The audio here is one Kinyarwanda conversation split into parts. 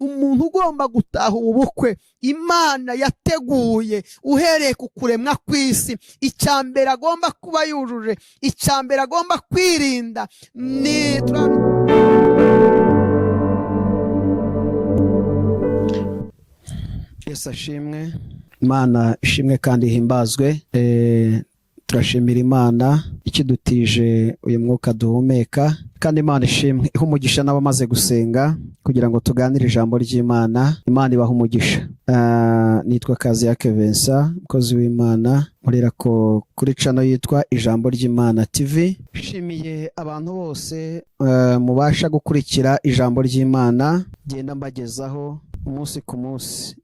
umuntu ugomba gutaha ubu bukwe Imana yateguye uhereye ku kuremwa kw'isi. Icyambere agomba kuba yujuje, icyambere agomba kwirinda ni Yesu ashimwe, Imana ishimwe kandi ihimbazwe. Turashimira Imana ikidutije uyu mwuka duhumeka, kandi Imana ishimwe iha umugisha n'abamaze gusenga kugira ngo tuganire ijambo ry'Imana. Imana ibaha umugisha. Nitwa Kaziyake Vincent, umukozi w'Imana nkorera kuri channel yitwa Ijambo ry'Imana TV. Nshimiye abantu bose mubasha gukurikira ijambo ry'Imana genda mbagezaho umunsi ku munsi.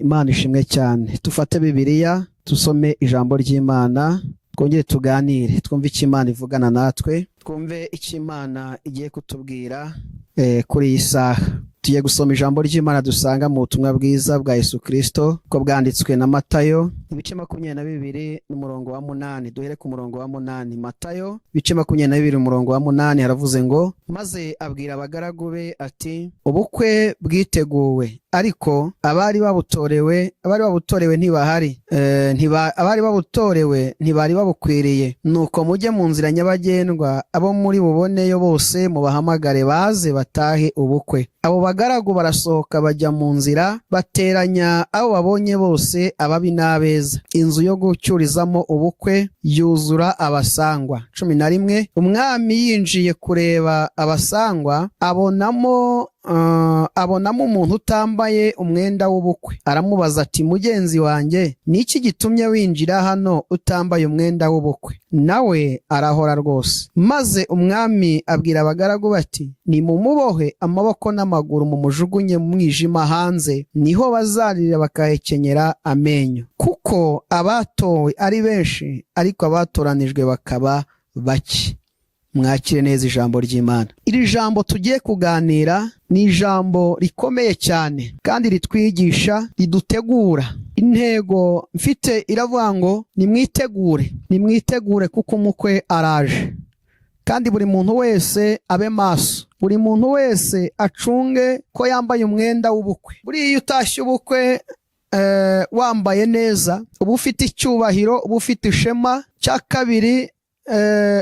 Imana ishimwe cyane. Tufate Bibiliya tusome ijambo ry'Imana, twongere tuganire, twumve icyo Imana ivugana natwe, twumve icyo Imana igiye kutubwira kuri iyi saha. Tugiye gusoma ijambo ry'Imana dusanga mu butumwa bwiza bwa Yesu Kristo ko bwanditswe na Matayo ibice 22 n'umurongo wa 8. Duhere ku murongo wa 8. Matayo ibice 22 umurongo wa 8 haravuze ngo, maze abwira abagaragu be ati, ubukwe bwiteguwe, ariko abari babutorewe ntibahari. Abari babutorewe ntibari babukwiriye. Nuko mujye mu nzira nyabagendwa, abo muri buboneyo bose mubahamagare baze batahe ubukwe. Abo bagaragu barasohoka bajya mu nzira, bateranya abo babonye bose, ababi n'abeza. Inzu yo gucyurizamo ubukwe yuzura abasangwa. 11. Umwami yinjiye kureba abasangwa, abonamo umuntu utambaye umwenda w'ubukwe. Aramubaza ati, mugenzi wanjye, niki gitumye winjira hano utambaye umwenda w'ubukwe? Nawe arahora rwose. Maze umwami abwira abagaragu bati, nimumubohe amaboko n'amaguru, mumujugunye mu mwijima hanze, niho bazarira bakahekenyera amenyo. Kuko abatowe ari benshi, ariko abatoranijwe bakaba bake. Mwakire neza ijambo ry'Imana. Iri jambo tugiye kuganira ni ijambo rikomeye cyane kandi ritwigisha, ridutegura. Intego mfite iravuga ngo nimwitegure kuko umukwe araje. Kandi buri muntu wese abe maso, buri muntu wese acunge ko yambaye umwenda w'ubukwe. Buriya utashye ubukwe wambaye neza, uba ufite icyubahiro, uba ufite ishema. Cya kabiri,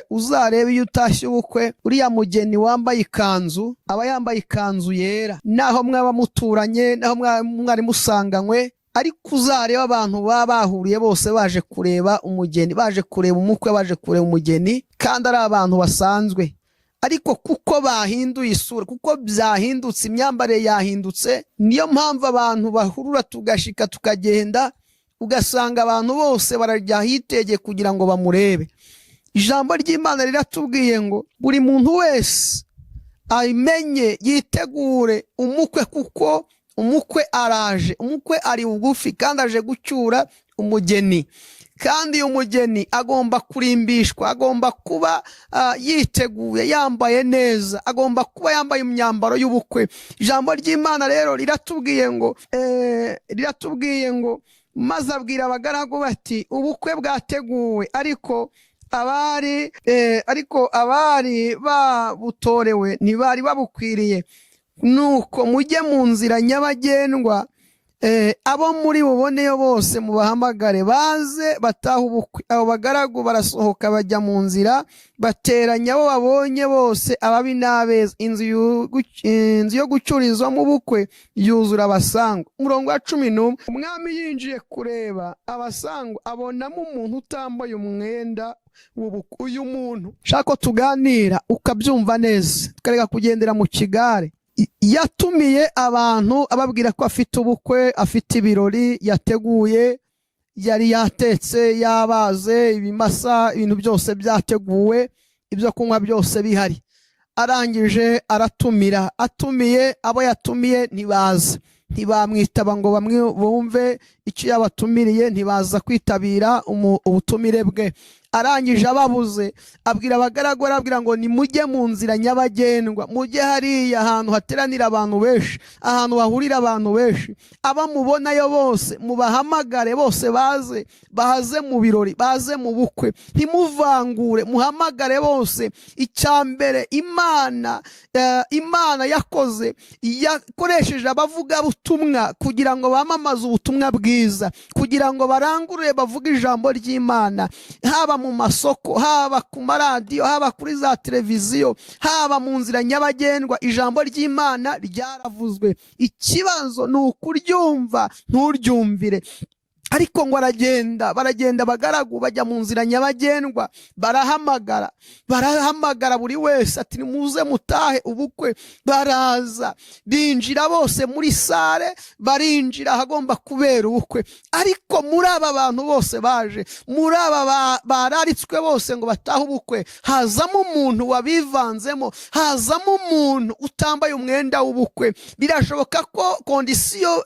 uzarebe iyo utashye ubukwe, uriya mugeni wambaye ikanzu aba yambaye ikanzu yera, naho mwaba muturanye, naho mwari musanganywe, ariko uzareba abantu baba bahuriye bose baje kureba umugeni, baje kureba umukwe, baje kureba umugeni, kandi ari abantu basanzwe. Ariko kuko bahinduye isura, kuko byahindutse, imyambarire yahindutse, niyo mpamvu abantu bahurura tugashika tukagenda, ugasanga abantu bose barajya hitegeye kugira ngo bamurebe. Ijambo ry'Imana riratubwiye ngo buri muntu wese ayimenye, yitegure umukwe, kuko umukwe araje. Umukwe ari bugufi kandi aje gucyura umugeni. Kandi umugeni agomba kurimbishwa, agomba kuba yiteguye, yambaye neza, agomba kuba yambaye imyambaro y'ubukwe. Ijambo ry'Imana rero riratubwiye ngo maze abwira abagaragu bati, ubukwe bwateguwe, ariko abari babutorewe ntibari babukwiriye. Nuko mujye mu nzira nyabagendwa, abo muri buboneyo bose mubahamagare baze bataha ubukwe. Abo bagaragu barasohoka bajya mu nzira, bateranya abo babonye bose, ababi n'abeza. Inzu yo gucururizwamo ubukwe yuzura abasangwa. Umurongo wa 11. Umwami yinjiye kureba abasangwa, abonamo umuntu utambaye umwenda w'ubukwe. Uyu muntu shaka ko tuganira ukabyumva neza, tukareka kugendera mu kigare. Yatumiye abantu ababwira ko afite ubukwe, afite ibirori yateguye, yari yatetse, yabaze, ibimasa, ibintu byose byateguwe, ibyo kunywa byose bihari. Arangije aratumira, atumiye abo yatumiye ntibaza, ntibamwitaba ngo bamwe bumve icyo yabatumiriye, ntibaza kwitabira ubutumire bwe. arangije ababuze abwira abagaragu, arabwira ngo nimujye mu nzira nyabagendwa, mujye hariya ahantu hateranira abantu benshi, ahantu hahurira abantu benshi, abamubonayo bose mubahamagare, bose baze mu birori, baze mu bukwe, ntimuvangure, muhamagare bose. Icya mbere Imana yakoze, yakoresheje abavugabutumwa kugira ngo bamamaze ubutumwa bwiza, kugira ngo barangurure bavuge ijambo ry'Imana, haba mu masoko, haba ku maradiyo, haba kuri za televiziyo, haba mu nzira nyabagendwa. Ijambo ry'Imana ryaravuzwe, ikibazo ni ukuryumva nturyumvire. Ariko ngo baragenda abagaragu bajya mu nzira nyabagendwa, barahamagara buri wese ati nimuze mutahe ubukwe. Baraza binjira bose muri sare, barinjira ahagomba kubera ubukwe. Ariko muri aba bantu bose baje, muri aba bararitswe bose ngo batahe ubukwe, hazamo umuntu wabivanzemo, hazamo umuntu utambaye umwenda w'ubukwe. Birashoboka ko kondisiyo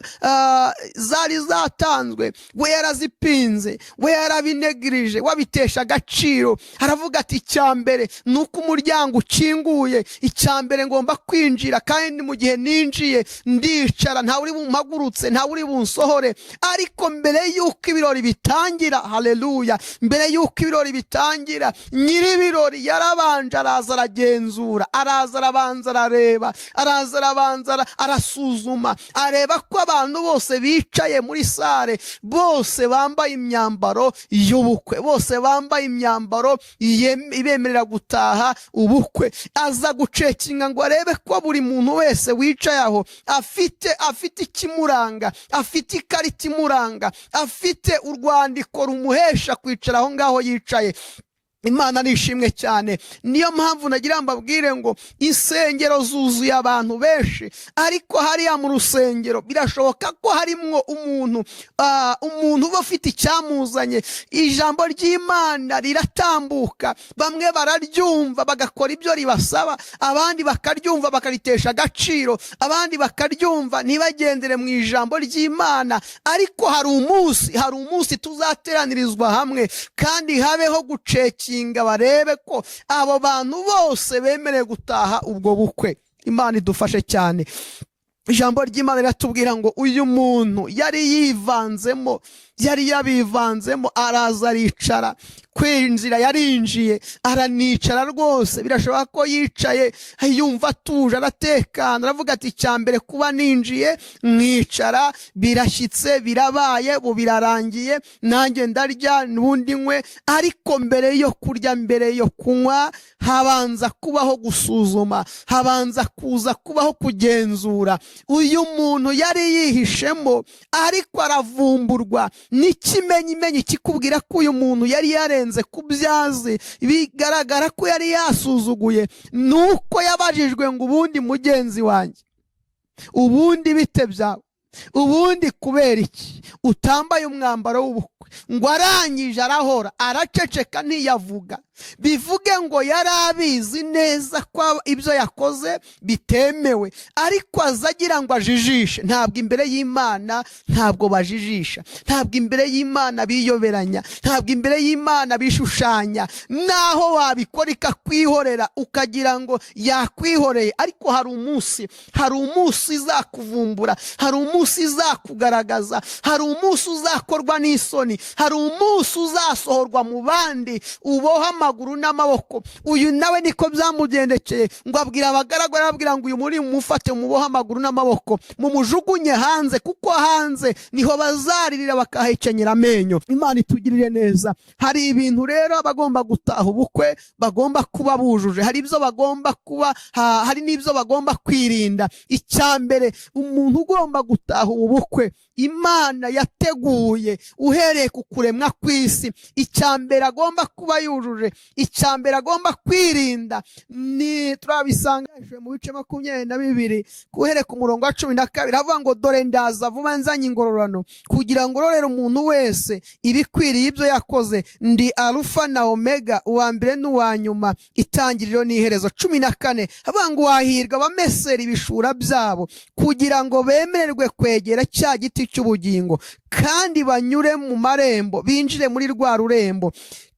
zari zatanzwe we yarazipinze, we yarabinegirije, wabitesha agaciro. Aravuga ati icya mbere ni uko umuryango ukinguye, icya mbere ngomba kwinjira, kandi mu gihe ninjiye ndicara, ntawe uri bumpagurutse, ntawe uri bunsohore. Ariko mbere y'uko ibirori bitangira, haleluya, mbere y'uko ibirori bitangira, nyiri ibirori yarabanje araza aragenzura, araza arabanza arareba, araza arabanza arasuzuma, areba ko abantu bose bicaye muri sare bose bambaye imyambaro y'ubukwe, bose bambaye imyambaro ibemerera gutaha ubukwe. Aza gucekinga ngo arebe ko buri muntu wese wicaye aho afite ikimuranga, afite ikarita imuranga, afite urwandiko rumuhesha kwicara aho ngaho yicaye. Imana nishimwe cyane. Niyo mpamvu nagira mbabwire ngo insengero zuzuye abantu benshi, ariko hariya mu rusengero birashoboka ko harimwo umuntu uba afite icyamuzanye. Ijambo ry'Imana riratambuka, bamwe bararyumva bagakora ibyo ribasaba, abandi bakaryumva bakaritesha agaciro, abandi bakaryumva ntibagendere mu ijambo ry'Imana. Ariko hari umunsi tuzateranirizwa hamwe, kandi habeho guceki barebe ko abo bantu bose bemerewe gutaha ubwo bukwe. Imana idufashe cyane. Ijambo ry'Imana riratubwira ngo uyu muntu yari yabivanzemo, araza aricara, kwinjira yarinjiye, aranicara rwose. Birashoboka ko yicaye yumva atuje, aratekana, aravuga ati icya mbere kuba ninjiye mwicara, birashyitse, birabaye, birarangiye, nanjye ndarya n'ubundi nywe. Ariko mbere yo kurya, mbere yo kunywa, habanza kubaho gusuzuma, habanza kubaho kugenzura. Uyu muntu yari yihishemo, ariko aravumburwa n'ikimenyimenyi kikubwira ko uyu muntu yari yarenze ku byazi. Bigaragara ko yari yasuzuguye. Nuko yabajijwe ngo ubundi mugenzi wanjye, ubundi bite byawe, ubundi kubera iki utambaye umwambaro w'ubukwe? Ngo arangije arahora, araceceka ntiyavuga. Bivuge ngo yari abizi neza ko ibyo yakoze bitemewe, ariko azagira ngo ajijishe. Ntabwo imbere y'Imana ntabwo bajijisha, ntabwo imbere y'Imana biyoberanya, ntabwo imbere y'Imana bishushanya. Naho wabikora ikakwihorera ukagira ngo yakwihoreye, ariko hari umunsi izakuvumbura, hari umunsi izakugaragaza, hari umunsi uzakorwa n'isoni, hari umunsi uzasohorwa mu bandi uboha amaguru n'amaboko. Uyu nawe niko byamugendekeye, ngo abwira abagaragu, arababwira ngo uyu muri mufate muboha amaguru n'amaboko, mumujugunye hanze, kuko hanze niho bazaririra bakahekenyera amenyo. Imana itugirire neza. Hari ibintu rero bagomba gutaha ubukwe bagomba kuba bujuje, hari ibyo bagomba kuba, hari n'ibyo bagomba kwirinda. Icya mbere, umuntu ugomba gutaha ubukwe Imana yateguye uhereye ku kuremwa kw'isi, icya mbere agomba kuba yujuje, icya mbere agomba kwirinda, ni turabisanga mu bice 22 uhereye ku murongo wa 12, havuga ngo dore ndaza vuba nzanye ingororano kugira ngo rorere umuntu wese ibikwiriye ibyo yakoze. Ndi Alufa na Omega, uwa mbere n'uwa nyuma, itangiriro n'iherezo. 14 havuga ngo wahirwa abamesera ibishura byabo kugira ngo bemererwe kwegera cya giti cy'ubugingo, kandi banyure mu marembo, binjire muri rwa rurembo.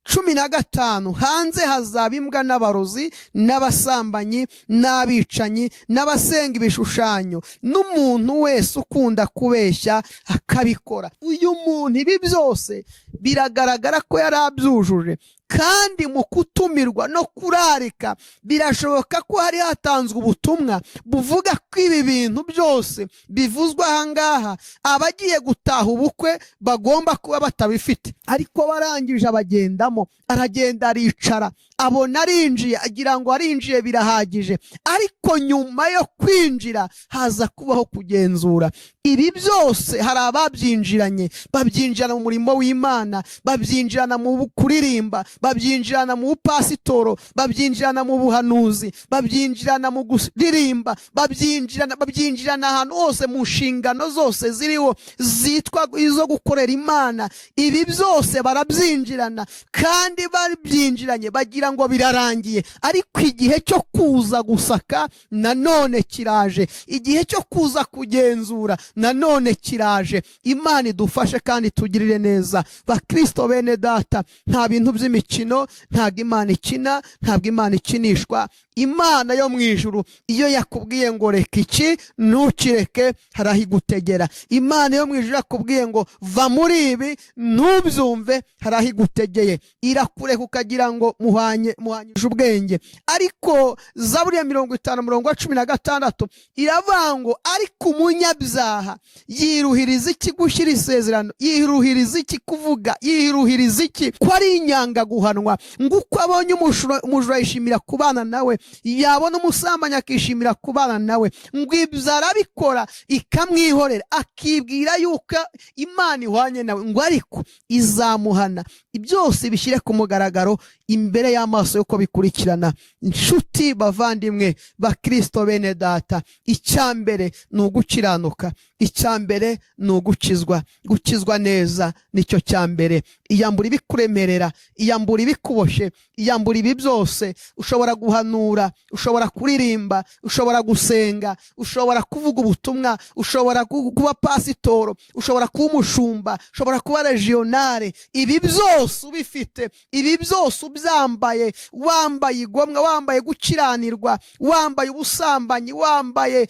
15, hanze hazaba imbwa n'abarozi n'abasambanyi n'abicanyi n'abasenga ibishushanyo n'umuntu wese ukunda kubeshya akabikora. Uyu muntu ibi byose biragaragara ko yari abyujuje, kandi mu kutumirwa no kurarika birashoboka ko hari hatanzwe ubutumwa buvuga ko ibi bintu byose bivuzwe ahangaha abagiye gutaha ubukwe bagomba kuba batabifite. Ariko barangije abagendamo, aragenda aricara, abona arinjiye, agira ngo arinjiye birahagije. Ariko nyuma yo kwinjira haza kubaho kugenzura. Ibi byose hari ababyinjiranye, babyinjirana mu murimo w'Imana, babyinjirana mu kuririmba, babyinjirana mu pasitoro, babyinjirana mu buhanuzi, babyinjirana mu kuririmba, babyinjirana ahantu hose mu nshingano zose ziriho zitwa izo gukorera Imana. Ibi byose barabyinjirana, kandi babyinjiranye bagira ngo birarangiye. Ariko igihe cyo kuza gusaka nanone kiraje, igihe cyo kuza kugenzura nanone kiraje. Imana idufashe kandi tugirire neza. Bakristo bene data, nta bintu by'imikino, ntabwo Imana ikina, ntabwo Imana ikinishwa. Imana yo mu ijuru iyo yakubwiye ngo reka iki ntukireke, harahigutegera. Imana yo mu ijuru yakubwiye ngo va muri ibi ntubyumve, harahigutegeye. Irakureka ukagira ngo muhanyije ubwenge. Ariko Zaburi ya 50:16 iravuga ngo ariko umunyabyaha yiruhiriza iki gushyira isezerano, yiruhiriza iki kuvuga, yiruhiriza iki ko ari inyanga guhanwa, ngo uko abonye umujura yishimira kubana nawe, yabona umusambanyi akishimira kubana nawe, ngo ibyo arabikora ikamwihorera, akibwira yuko Imana ihwanye nawe, ngo ariko izamuhana. Byose bishyire ku mugaragaro imbere y'amaso yuko bikurikirana. Inshuti bavandimwe bakristo bene data, icyambere ni ugukiranuka, icyambere ni ugukizwa. Gukizwa neza nicyo cyambere. Iyambura ibikuremerera, iyambura ibikuboshe, iyambura ibi byose. Ushobora guhanura, ushobora kuririmba, ushobora gusenga, ushobora kuvuga ubutumwa, ushobora kuba pasitoro, ushobora kuba umushumba, ushobora kuba regionale. Ibi byose ubifite, ibi byose ubyambaye, wambaye igomwa, wambaye gukiranirwa, wambaye ubusambanyi, wambaye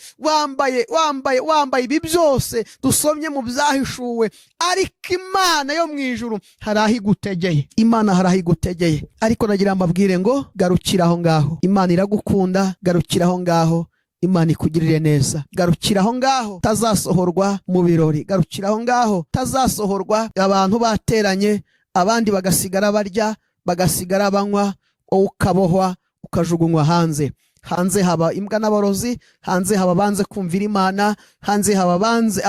ibi byose dusomye mu byahishuwe. Ariko Imana yo mu ijuru harahigutegeye, Imana harahigutegeye. Ariko nagira amabwire ngo garukira aho ngaho. Imana iragukunda, garukira aho ngaho. Imana ikugirire neza, garukira aho ngaho. Tazasohorwa mu birori, garukira aho ngaho. Tazasohorwa abantu bateranye, abandi bagasigara barya, bagasigara banywa, ukabohwa ukajugunywa hanze. Hanze haba imbwa n'abarozi, hanze haba banze kumvira Imana, hanze haba abanze.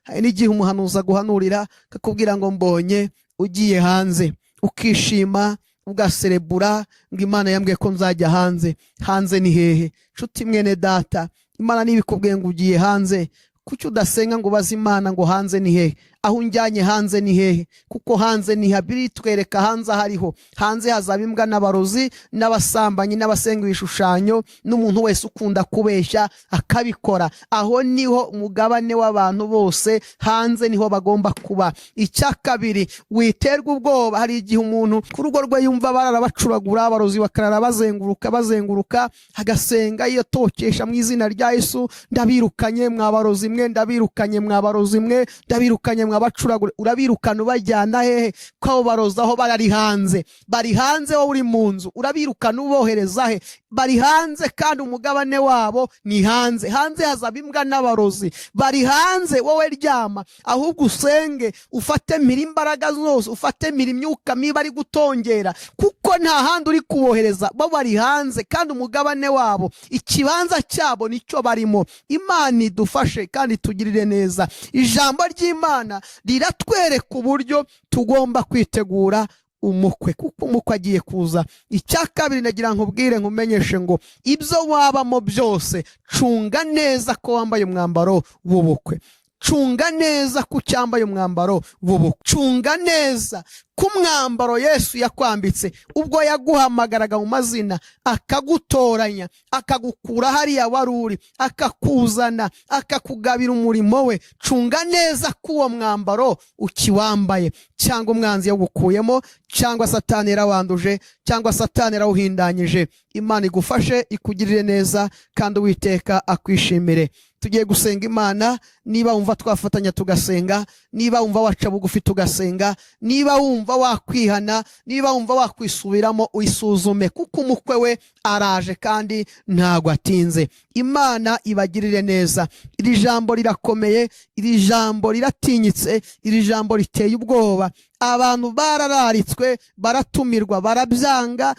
Hari n'igihe umuhanuzi aguhanurira akakubwira ngo mbonye ugiye hanze, ukishima ugaserebura ngo Imana yambwiye ko nzajya hanze. Hanze ni hehe? Nshuti mwene data, Imana nibikubwiye ngo ugiye hanze, kuki udasenga ngo baze Imana ngo hanze ni hehe? Aho unjyanye hanze ni hehe? Kuko hanze ni habiri, twereka hanze hariho. Hanze hazaba imbwa n'abarozi n'abasambanyi n'abasenga ibishushanyo n'umuntu wese ukunda kubeshya akabikora. Aho niho umugabane w'abantu bose, hanze niho bagomba kuba. Icya kabiri, witerwa ubwoba. Hari igihe umuntu ku rugo rwe yumva barara bacuragura, abarozi bakarara bazenguruka, agasenga yatokesha mu izina rya Yesu, ndabirukanye mwabarozi mwe, ndabirukanye mwabarozi mwe, ndabirukanye mwabacuragura. Urabirukana ubajyana hehe? Ko abo barozi aho bari hanze, bari hanze, wowe uri mu nzu. Urabirukana ubohereza he? Bari hanze, kandi umugabane wabo ni hanze. Hanze hazaba imbwa n'abarozi, bari hanze. Wowe ryama, ahubwo usenge, ufate mira imbaraga zose, ufate mira imyuka mibi ari gutongera, kuko nta handi uri kubohereza. Bo bari hanze, kandi umugabane wabo, ikibanza cyabo nicyo barimo. Imana idufashe kandi tugirire neza. Ijambo ry'Imana riratwereka uburyo tugomba kwitegura umukwe, kuko umukwe agiye kuza. Icya kabiri nagira nkubwire, nkumenyeshe ngo ibyo wabamo byose, cunga neza ko wambaye umwambaro w'ubukwe. cunga neza ko cyambaye umwambaro w'ubukwe. Cunga neza ko umwambaro Yesu yakwambitse ubwo yaguhamagaraga mu mazina, akagutoranya, akagukura hariya wari uri, akakuzana, akakugabira umurimo we. Cunga neza ko uwo mwambaro ukiwambaye, cyangwa umwanzi yawukuyemo, cyangwa Satani yarawanduje, cyangwa Satani yarawuhindanyije. Imana igufashe, ikugirire neza, kandi Uwiteka akwishimire. Tugiye gusenga Imana. Niba wumva twafatanya tugasenga, niba wumva waca bugufi tugasenga, niba wumva wakwihana, niba wumva wakwisubiramo, uyisuzume, kuko umukwe we araje kandi ntago atinze. Imana ibagirire neza. Iri jambo rirakomeye, iri jambo riratinyitse, iri jambo riteye ubwoba. Abantu barararitswe, baratumirwa, barabyanga,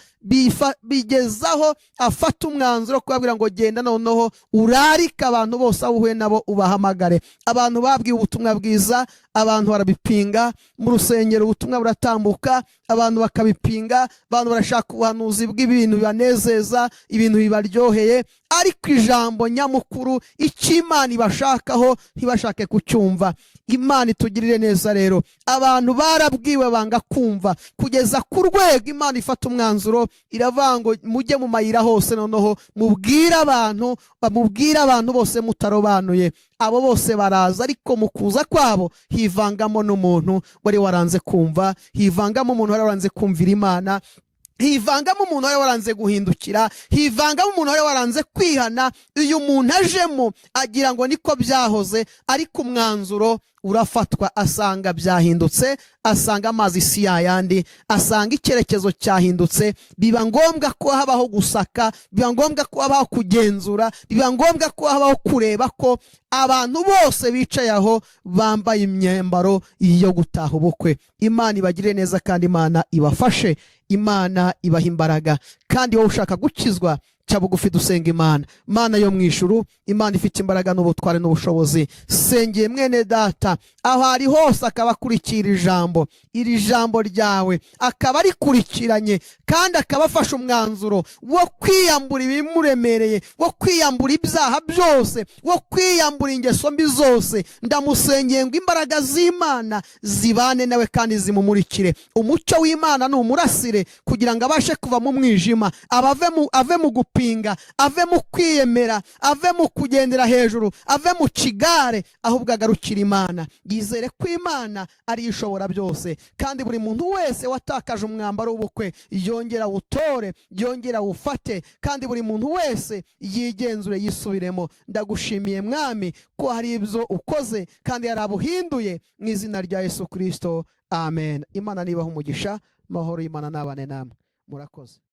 bigezaho afata umwanzuro kubabwira ngo genda noneho urarika abantu bose aho uhuye nabo ubahamagare. Abantu babwiye ubutumwa bwiza, abantu barabipinga. Mu rusengero ubutumwa buratambuka, abantu bakabipinga. Abantu barashaka ubuhanuzi bw'ibintu bibanezeza, ibintu bibaryoheye, ariko ijambo nyamukuru icyo Imana ibashakaho ntibashake kucyumva. Imana itugirire neza rero. Abantu barabwiwe banga kumva, kugeza ku rwego Imana ifata umwanzuro iravuga ngo mujye mu mayira hose noneho mubwire abantu, bamubwire abantu bose mutarobanuye. Abo bose baraza, ariko mu kuza kwabo hivangamo n'umuntu wari waranze kumva, hivangamo umuntu wari waranze kumvira Imana, hivangamo umuntu wari waranze guhindukira, hivangamo umuntu wari waranze kwihana. Uyu muntu ajemo agira ngo niko byahoze, ariko umwanzuro urafatwa, asanga byahindutse, asanga amazi si yayandi, asanga icyerekezo cyahindutse. Biba ngombwa ko habaho gusaka, biba ngombwa ko habaho kugenzura, biba ngombwa ko habaho kureba ko abantu bose bicaye aho bambaye imyambaro yo gutaha ubukwe. Imana ibagire neza kandi Imana ibafashe, Imana ibaha imbaraga. Kandi wowe ushaka gukizwa, cya bugufi dusenga Imana. Mana yo mu ijuru, Imana ifite imbaraga n'ubutware n'ubushobozi, sengeye mwene data aho ari hose akaba akurikira iri jambo ryawe, akaba arikurikiranye, kandi akaba afashe umwanzuro wo kwiyambura ibimuremereye, wo kwiyambura ibyaha byose, wo kwiyambura ingeso mbi zose. Ndamusengeye ngo imbaraga z'Imana zibane nawe kandi zimumurikire. Umucyo w'Imana numurasire kugira ngo abashe kuva mu mwijima, ave mu gupinga, ave mu kwiyemera, ave mu kugendera hejuru, ave mu kigare, ahubwo agarukira Imana. Yizere ko Imana ari ishobora byose, kandi buri muntu wese watakaje umwambaro w'ubukwe yongera awutore, yongera awufate, kandi buri muntu wese yigenzure, yisubiremo. Ndagushimiye Mwami ko hari ibyo ukoze kandi yarabuhinduye, mu izina rya Yesu Kristo, amen. Imana nibaha umugisha, mahoro y'Imana nabane namwe. Murakoze.